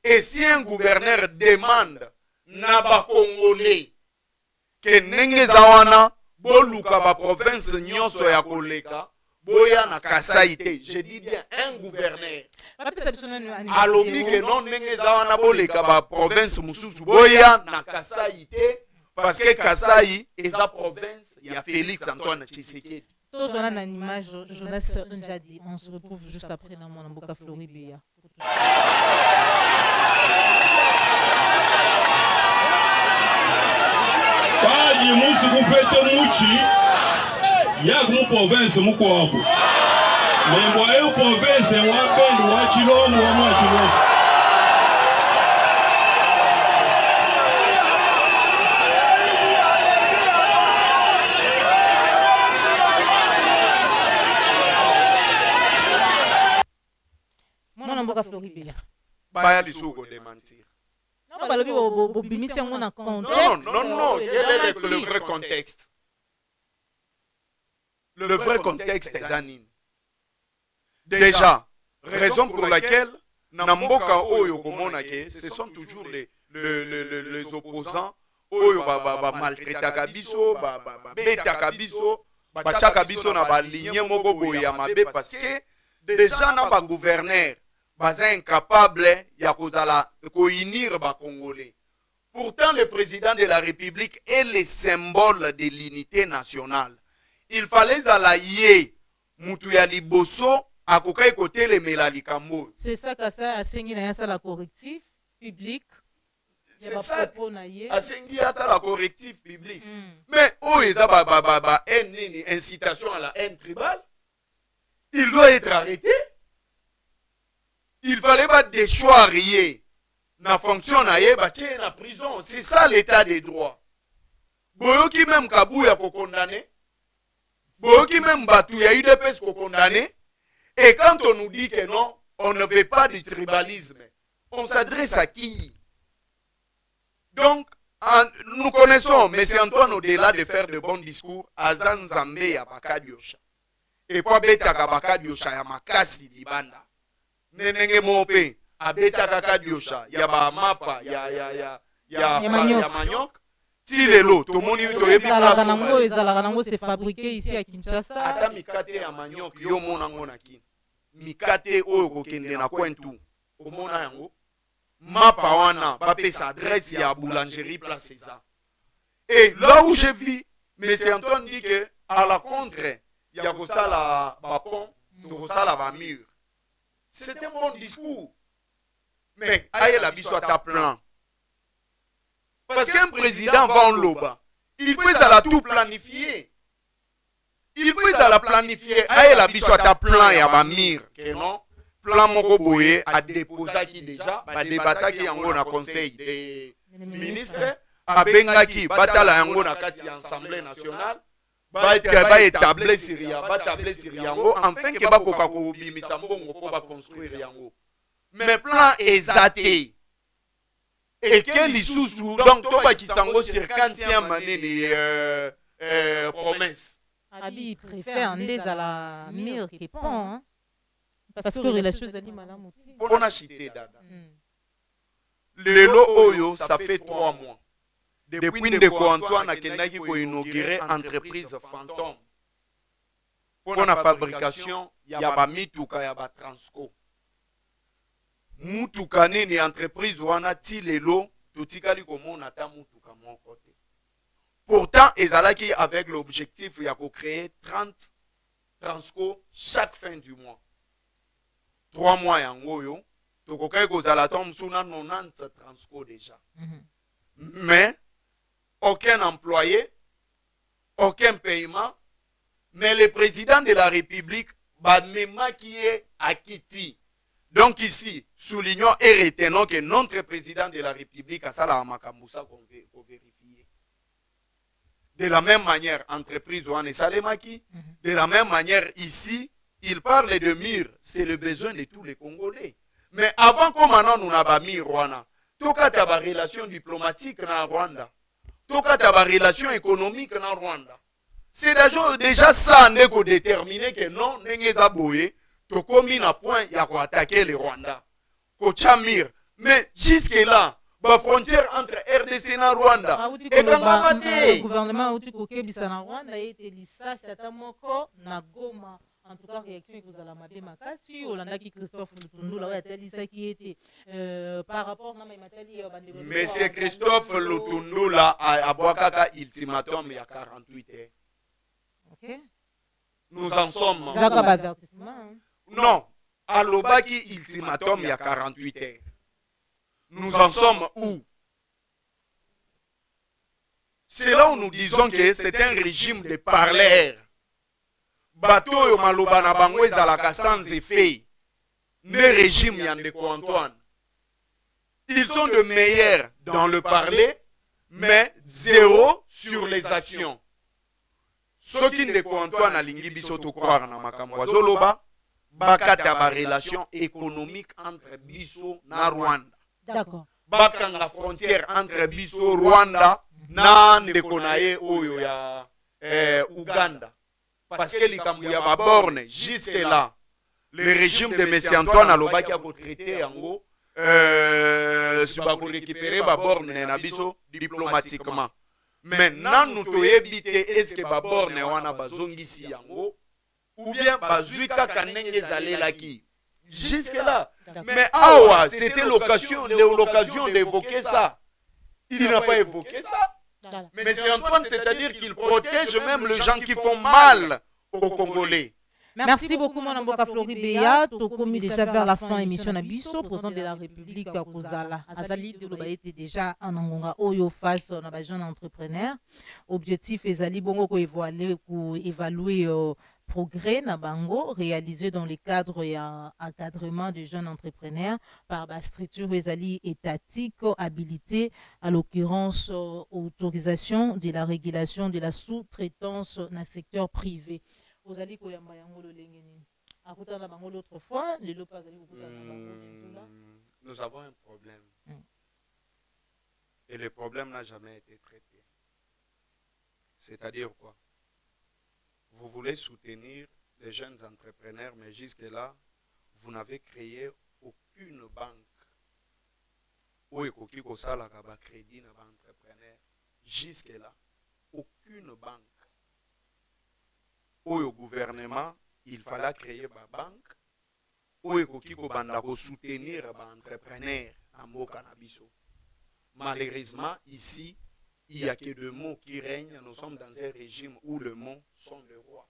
Et si un gouverneur demande na ba Congolais que nenge zawana boluka ba province nyonso ya koleka boya na Kasai te. Je dis bien un gouverneur. Alobi que non nenge zawana boleka ba province mususu boya na Kasai te parce que Kasai est la province ya Félix Antoine Tshisekedi. Tous on a une image, Jonas Njadi. On se retrouve juste après dans mon Mboka Floribéa. Kaji musu kupete muchi ya mu province mukwako. Membo ayo province wa bendu wa Chilomo wa Mwachilomo. Mon Mboka Floribéa. Baya lisuko démentir. Non, bah, non, quel est le vrai contexte? Le vrai contexte est Zanine. Déjà, raison pour laquelle, Namboka Oyo Komonake, ce sont toujours les opposants, Oyo maltraita Kabiso, beta Kabiso, bacha Kabiso na ba ligne moko boye ya mabe parce que déjà na ba gouverneur baza incapable ya kozala kounir ba Congolais. Pourtant, le président de la République est le symbole de l'unité nationale. Il fallait alayer Mutuya Liboso à côté le Melalikambo. C'est ça que ça a signé la correctif public. C'est ça. A signé la correctif public. Mais où est une incitation à la haine tribale? Il doit être arrêté. Il fallait pas déchoir na fonction na ye batie na prison. C'est ça l'état des droits. Boyoki même Kabouya ko condamné. Boyoki même Batu ya UDPS ko condamné. Et quand on nous dit que non, on ne veut pas du tribalisme, on s'adresse à qui? Donc, nous connaissons M. Antoine au-delà de faire de bons discours, Azan Zambé ya Bakadiosha. Et pas beta Bakadiosha ya Makasi Libanda. Nenenge Mope. Abeta kaka diosha ya ba mapa ya Maniok ti lelo to moni to yebi place ezalaka nango c'est fabriqué ici à Kinshasa ata mikate ya Maniok yo mona ngona kini mikate oyo kokende na Kwentu omona yango mapa wana bapesa adresse ya boulangerie place eza. Et là où j'ai vu M. Antoine dit que à la contre ya kosala ba pont to kosala ba mur. C'est un bon discours. Mais aïe la biso à plan. Parce qu'un président va en loba. Il peut à la tout planifier. Il peut à la planifier. Aïe la biso à plan et à bamir. Que non. Plan moko boye a déposé qui déjà. A débattre qui en a conseil des ministres. A bengaki batala yango na kati assemblée nationale. Va établir Syria. Va établir Syria. Enfin que ba koka ko bimisa mbongo po ba construire yango. Mais plan exaté. Et que l'issous donc toi qui s'engo sur 40e année promesse. Abi préfère en des à la mire qui pont parce que les choses animales à monter. On a cité dada. Le lo oyo ça fait 3 mois. Depuis Ndeko Antoine a kendaki ko inaugurer entreprise fantôme. Pour la fabrication ya ba mituka ya ba Transco. Mutuka nini entreprise wana ti lelo totikali komona ta mutuka mon côté. Pourtant ezalaki avec l'objectif ya ko créer 30 Transco chaque fin du mois. 3 mois yango yo tokokai kozala tom suna 90 Transco déjà. Mais aucun employé, aucun paiement, mais le président de la République Badmema qui est à Kiti. Donc ici, soulignons et retenons que notre président de la République a ça la Makambusa qu'on vérifie. De la même manière, entreprise Ouane Salemaki, de la même manière ici, il parle de mur, c'est le besoin de tous les Congolais. Mais avant qu'on maintenant nous n'avons mis Rwanda, tout cas tu as des relations diplomatiques dans Rwanda, tout cas tu as des relations économiques dans Rwanda. C'est déjà ça qu'on déterminer que non, n'engeza boye. Tokomi na point ya ko attaquer le Rwanda. Kochamir. Mais jusque là, la frontière entre RDC et Rwanda. Et le gouvernement a dit que na Rwanda était lissa satamoko na Goma. En tout cas, réaction que vous allez m'appeler Makasi, Olanda qui Christophe Lutundu là, qui était par rapport à Matali. Monsieur Christophe Lutundu là, à Boakaka, ultimatum il y a 48 heures. Ok. nous en sommes. Non, à l'Obaki, ultimatum, il y a 48 heures. Nous en sommes où? C'est là où nous disons que c'est un régime de parleurs. Bateau yo maloba na bango ezalaka sans effet. Ne régime Yandeko Antoine. Ils sont de meilleurs dans le parler, mais zéro sur les actions. Ceux qui ne Antoine alingi biso to croire na makambo azoloba bakata ba relation économique entre biso na Rwanda. D'accord. Bakanga frontière entre biso Rwanda na ndeko na ye oyo ya Uganda. Parce que likambo ya ba borne jusque là le régime de M. Antoine alobaki a traité yango si ba ko récupérer ba borne na biso diplomatiquement. Maintenant nous toyebi te est-ce que ba borne wana bazongisi yango ou bien bazuika kanenge zalelaki jusque là. Mais awa c'était l'occasion d'évoquer ça. Il n'a pas évoqué ça. Mais c'est Antoine, c'est-à-dire qu'il protège même les gens qui font mal aux Congolais. Merci beaucoup, mon amboka Flori Beya. Tokomi déjà vers la fin émission Nabiso, président de la République Kozala. Azali de l'Obaïté déjà en Angonga Oyo face à un jeune entrepreneur. Objectif Ezali Bongo ko évaluer progrès na bango réalisé dans le cadre et encadrement de jeunes entrepreneurs par la structure Ezali étatique habilité à l'occurrence autorisation de la régulation de la sous-traitance dans le secteur privé. Nous avons un problème. Et le problème n'a jamais été traité. C'est-à-dire quoi? Vous voulez soutenir les jeunes entrepreneurs, mais jusque-là, vous n'avez créé aucune banque où il y a un crédit dans l'entrepreneur. Jusque-là, aucune banque. Au gouvernement, il fallait créer une banque où il faut soutenir les entrepreneurs en mot cannabis. Malheureusement, ici, il n'y a que deux mots qui règnent. Nous sommes dans un régime où les mots sont le roi.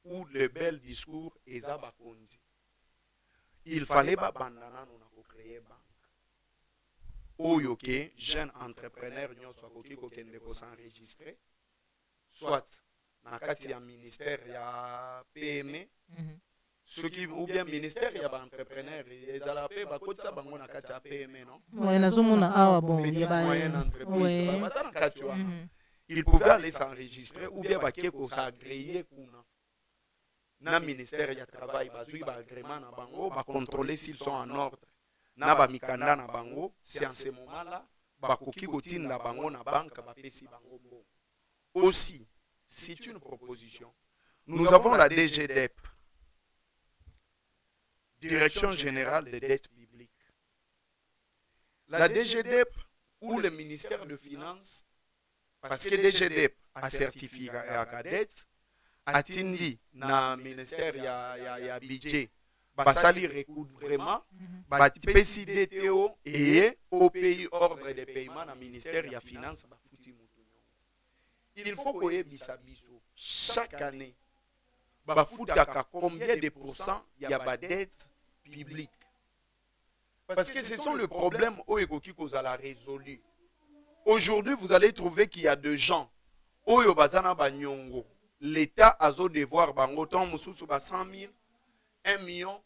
Où le bel discours est Zabakondi. Il fallait pas créer une banque. Où il y a jeunes entrepreneurs qui s'enregistrer, soit dans le ministère, il y a PME, ceux qui ou bien ministère, il y a des entrepreneurs, il y a la PME, ils pouvaient aller s'enregistrer ou bien s'agréer. Dans le ministère, il y a travail, il y a agrément, il y a contrôler s'ils sont en ordre. C'est en ce moment-là, il y a une banque, aussi. C'est une proposition. Nous avons la DGDEP, Direction Générale des Dettes Publiques. La DGDEP ou le ministère de Finances, parce que DGDEP a certifié la dette, a tindi dans le ministère il y a budget, ça lui recouvre vraiment, PCDTO et au pays ordre de paiement dans le ministère il y a Finances. Il faut qu'on ait chaque année, combien de pourcents il y a de dette publique. Parce que ce sont les problèmes qu'on a résolus. Aujourd'hui, vous allez trouver qu'il y a des gens, l'État a devoir autant 100 000, 1 million,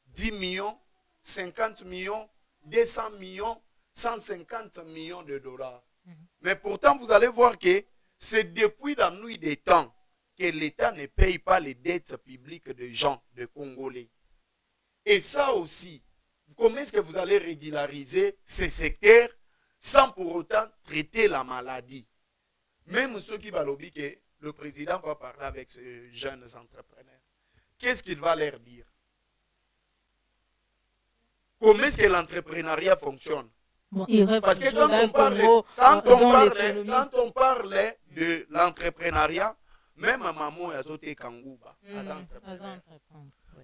10 millions, 50 millions, 200 millions, 150 millions de dollars. Mais pourtant, vous allez voir que c'est depuis la nuit des temps que l'État ne paye pas les dettes publiques des gens, des Congolais. Et ça aussi, comment est-ce que vous allez régulariser ces secteurs sans pour autant traiter la maladie? Même ceux qui vont lobby que le président va parler avec ces jeunes entrepreneurs. Qu'est-ce qu'il va leur dire? Comment est-ce que l'entrepreneuriat fonctionne? Bon, parce que quand on parle de l'entrepreneuriat, même maman yazote kangouba,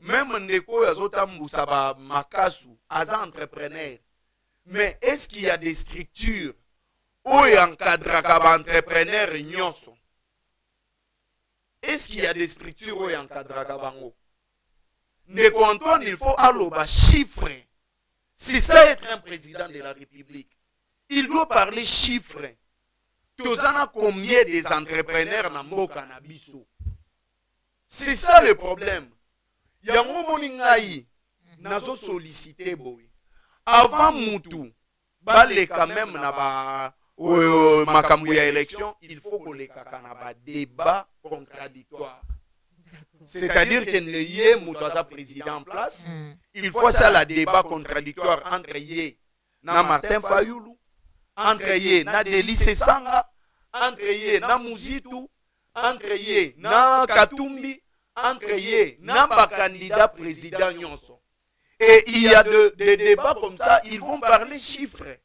même ndeko yazota mbusaba makasu, aza entrepreneur. Mais est-ce qu'il y a des structures où il encadre comme entrepreneur nyonso? est-ce qu'il y a des structures où il y a un cadre bango? Ndeko Antoine, il faut alloba chiffres. C'est ça être un président de la République. Il doit parler chiffres. Tozana combien des entrepreneurs na mboka na biso? C'est ça le problème. Yango moningai nazo solliciter boy. Avant mutu, balé quand même na ba makambu ya élection, il faut que les kakana ba débat contradictoire. C'est-à-dire qu'il y ait un président en place, il faut ça la débat contradictoire entre Yé na Martin Fayoulou, entre Yé na Delice Sanga, entre Yé na Mouzitou, entre Yé na Katumbi, entre Yé na ba candidat président Nyonso. Et il y a des débats comme ça, ils vont parler chiffres.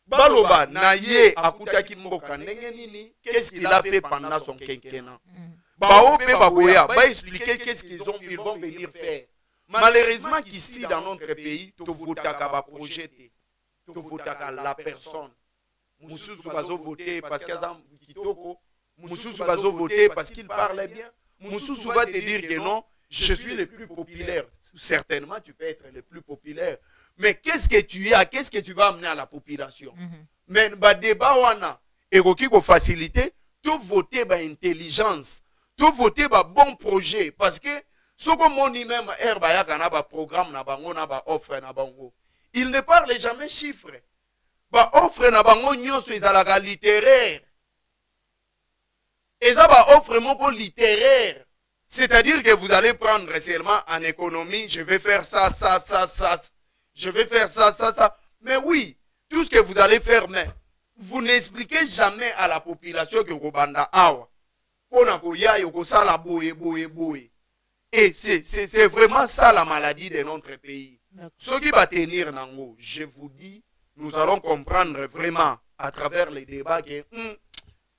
Baloba na Yé akutaki mboka ndenge nini, qu'est-ce qu'il a fait pendant son quinquennat? Va expliquer qu'est-ce qu'ils vont venir faire. Malheureusement qu'ici dans notre pays, tu votes à projet, tu votes à la personne. Moussous va voter parce qu'il va voter parce qu'il parle bien. Moussous va te dire que non, je suis le plus populaire. Certainement, tu peux être le plus populaire. Mais qu'est-ce que tu as? Qu'est-ce que tu vas amener à la population? Mais le débat, et qui va faciliter, tu voter par intelligence. Tout voter ba bon projet parce que ce que mon même herba na ba programme na bango na ba offre na bango, il ne parle jamais chiffres. Ba offre na bango nyonso ezalaka littéraire. Eza ba offre moko littéraire. C'est-à-dire que vous allez prendre seulement en économie, je vais faire ça, ça, ça, ça. Je vais faire ça, ça, ça. Mais oui, tout ce que vous allez faire, mais vous n'expliquez jamais à la population que Robanda Awa. Et c'est vraiment ça la maladie de notre pays. Ce qui va tenir Nango, je vous dis, nous allons comprendre vraiment à travers les débats que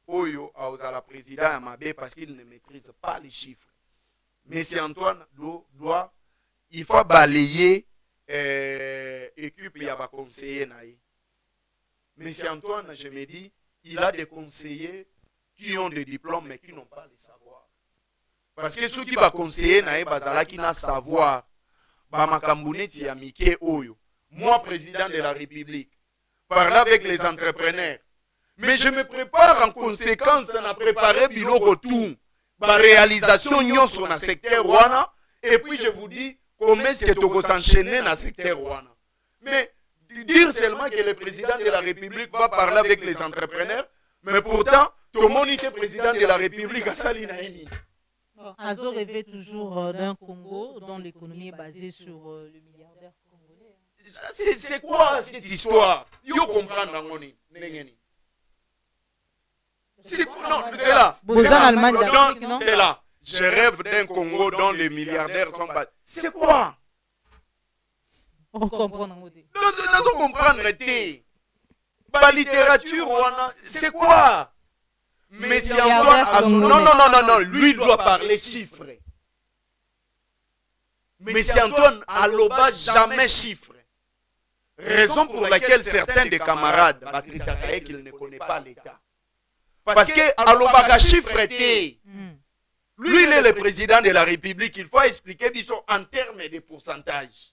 Oyo a la président Amabé parce qu'il ne maîtrise pas les chiffres. Mais si Antoine doit, il faut balayer équipe il y a conseiller naï. Mais si Antoine, je me dis, il a des conseillers qui ont des diplômes mais qui n'ont pas le savoir. Parce que ceux qui vont conseiller naï bazala qui n'a savoir, ba makamboune ti amike oyo. Moi président de la République, parler avec les entrepreneurs. Mais je me prépare en conséquence à préparer biloko tout, ba réalisation nyon sur le secteur wana et puis je vous dis comment est-ce que tu vas s'enchaîner dans le secteur wana. Mais dire seulement que le président de la République va parler avec les entrepreneurs, mais pourtant tout le monde est président de la République à Salinaïni. Azo rêvait toujours d'un Congo dont l'économie est basée sur le milliardaire congolais. C'est quoi cette histoire? Yo comprendre Nangoni. Non, c'est là. C'est là. Je rêve d'un Congo dont les milliardaires sont basés. C'est quoi? On comprend Nangoni. Non, comprendre. La littérature, c'est quoi? Mais si Antoine non, lui doit parler chiffres. Mais si Antoine Aloba jamais chiffres. Raison pour laquelle certains des camarades critiquent qu'il ne connaît pas l'État. Parce que Aloba chiffre était. Lui, il est le président de la République. Il faut expliquer en termes de pourcentage.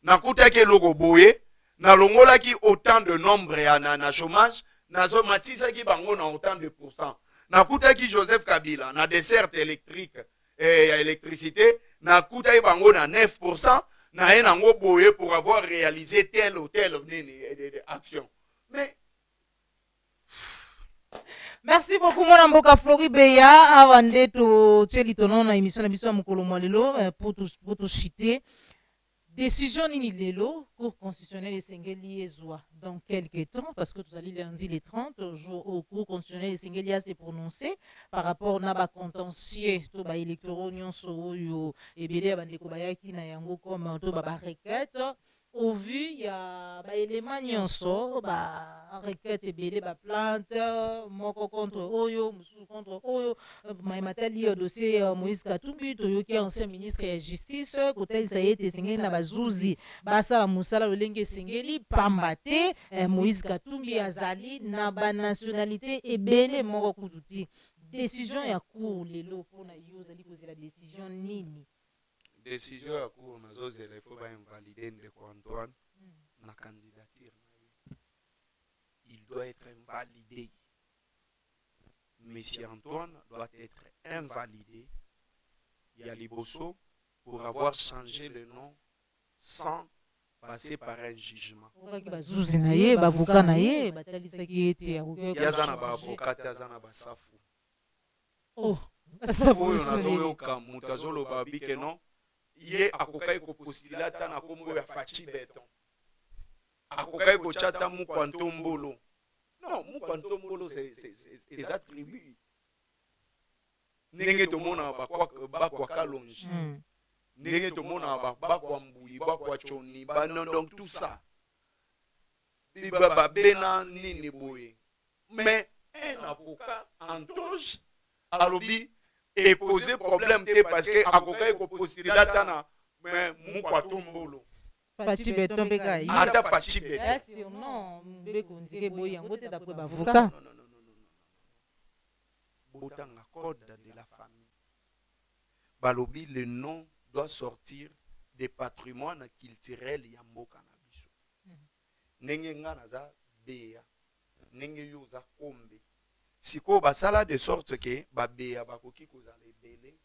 Nakuta ke logo boye, na longola ki autant de nombre na chômage. Nazo matisa ki bango na autant de pourcents. Nakuta ki Joseph Kabila na dessert électrique et électricité, nakuta ki bango na 9%, na enango boye pour avoir réalisé telle ou telle action. Mais merci beaucoup mon mboka Flori Beya awande to tsheli tono na émission na biso ya mokolo molelo pour tout chiter. Décision nini lelo, Cour constitutionnelle esengeli ezwa dans quelques temps, parce que tout allez lundi les 30 jours au Cour constitutionnelle esengeli a s'est prononcé par rapport na ba contentieux to ba électoraux nyonso oyo ebele bandeko bayaki na yango comme to ba requête. Au vu, il y a des éléments nyonso, requête ebele ba plainte, moko contre Oyo, musu contre Oyo, maïmatali dossier Moïse Katumbi, toyoki ancien ministre de la Justice, côté Isaïe Sengeli na bazuzi, basa la musala lolenge Sengeli, pambate, Moïse Katumbi azali na ba nationalité ebele moko kututi. décision ya cour lelo mpona yo ozali kozela décision nini? Décision ya cour nazozela il faut bainvalide ndeko Antoine na candidature na ye. Il doit être invalidé. Monsieur Antoine doit être invalidé. Il y a Liboso pour avoir changé le nom sans passer par un jugement. Bazuzi na ye, bavoka na ye, batalisaki ete yazana ba avocat yazana ba safu. Oh, safu nazoyoka mutu azoloba bike non ye akokai kopostila ata na kombo ya Fachi Beton. Akokai kochata Mukwantombolo. Non, Mukwantombolo c'est attribué. Ndenge tomona bakwa Kalonji. Ndenge tomona bakwa Mbuli, bakwa Choni, donc tout ça. Bena nini boye. Mais un avocat en toge alobi et poser problème parce que avocat ko postila tana mais Mukwantombolo. Fachi Beton beka yi. Ata Fachi Beton. Est-ce non mbeko ndike boye yango te d'après bavocat? Non. Botanga code de la famille. Balobi, le nom doit sortir des patrimoines culturels ya mboka na biso. Nenge nga naza beya, nenge yo za kombe. Siko basala de sorte que ba beya bakoki kozala ebele.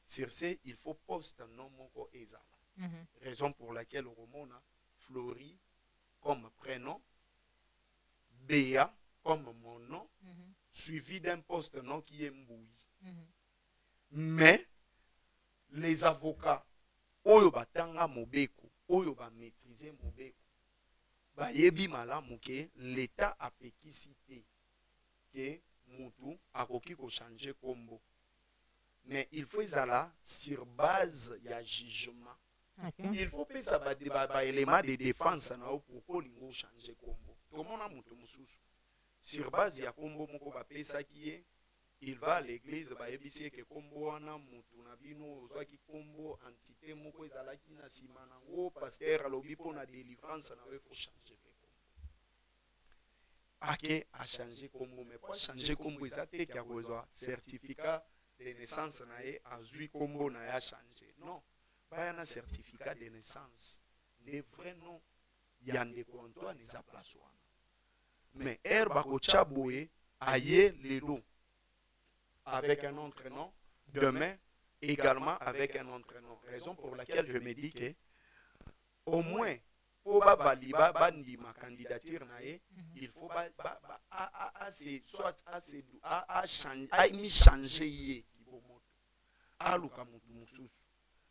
Sur ce, il faut poste non moko ezala. Raison pour laquelle Romona Flori comme prénom, Béa comme mon nom, suivi d'un poste nom qui est Mboui. Mais les avocats, oyo batanga mobeko, oyo ba maîtriser mobeko, ba yebi malamu ke l'État a pékisité que mutu akoki ko changer kombo. Mais il faut ezala sur base ya jugement. Il faut que ça va élément de défense pour kolingo changer kombo. Tomona mutu mususu. Sur base ya kombo moko ba pesa qui il va à l'église ba ebisi ke kombo wana mutu na bino ozwaki kombo entité moko ezalaki na sima nango pasteur alobi pona délivrance na we faut changer kombo. Ake a changer kombo mais pour changer kombo ezate ki akozwa certificat de naissance na ye azui kombo na ya changer. Non. Pas un certificat de naissance. Les vrais noms, Yandeko Antoine, ils place. Mais Herbako Tchaboué, aïe Lelo, avec un autre nom, demain également avec un autre nom. Raison pour laquelle je me dis que, au moins, pour Baliba, Bandi, ma candidature, il faut changer.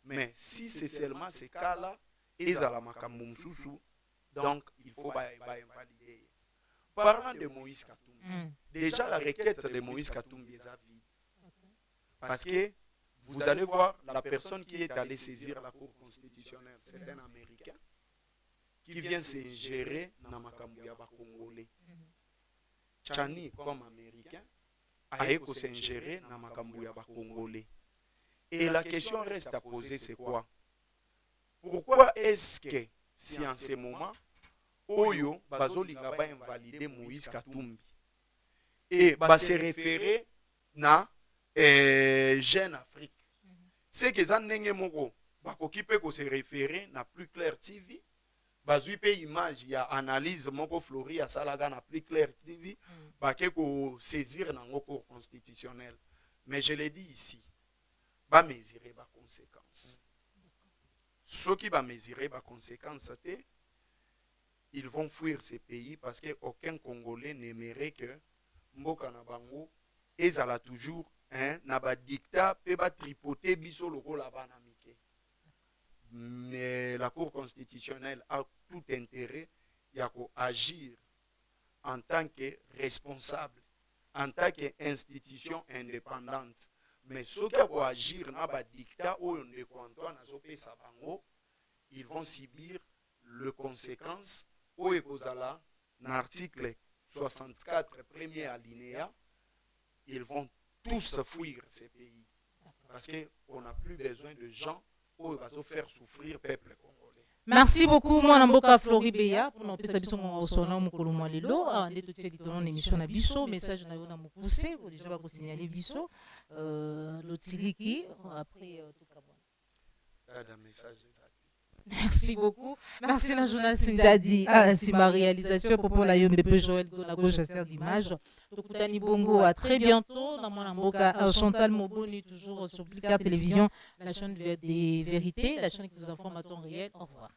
Mais si c'est seulement ces cas-là, donc il faut invalider. Parlant de Moïse Katumbi, déjà la requête de Moïse Katumbi est vide. Parce que vous allez voir la personne qui est allée saisir la Cour constitutionnelle, c'est un Américain qui vient s'ingérer dans Makambouya Congolais. Chani, comme Américain, a s'ingérer dans Makambouya Congolais. Et la question reste à poser, c'est quoi? Pourquoi est-ce que, si en ce moment, Oyo, Bazolinga va invalider Moïse Katumbi et va se référer à Jeune Afrique? C'est que ça n'est pas qu'on se référer à Plus Clair TV. Bazui pe image, il y a analyse moko Flori à Salaga na Plus Clair TV. Baké ko saisir dans le cours constitutionnel. Mais je l'ai dit ici. Va mesurer les conséquences. Ceux qui vont mesurer les conséquences, ils vont fuir ces pays parce qu'aucun Congolais n'aimerait que Mboka na bango ezala toujours na ba dictat pe ba tripoter biso loko la banamike. Mais la Cour constitutionnelle a tout intérêt à agir en tant que responsable, en tant qu'institution indépendante. Mais ceux qui vont agir dans le dictat ou ils vont subir les conséquences ou l'article 64, premier alinéa, ils vont tous fuir ces pays. Parce qu'on n'a plus besoin de gens oyo bazofaire souffrir peuple congolais. Merci beaucoup mwana mboka Floribeya pour nous pesa biso ngosona mukolo mwa lelo ande totie litono na émission na biso message na yo na mukuse déjà ba ko signaler biso lotiliki après tout kabon. Dada message. Merci beaucoup. Merci la Jonas Ndjadi à ma réalisation pour la Yombe Joël la gauche à d'image. Tokutani Bongo à très bientôt dans mon amboka Chantal Moboni toujours sur Plicard Télévision, la chaîne des vérités, la chaîne qui vous informe à temps réel. Au revoir.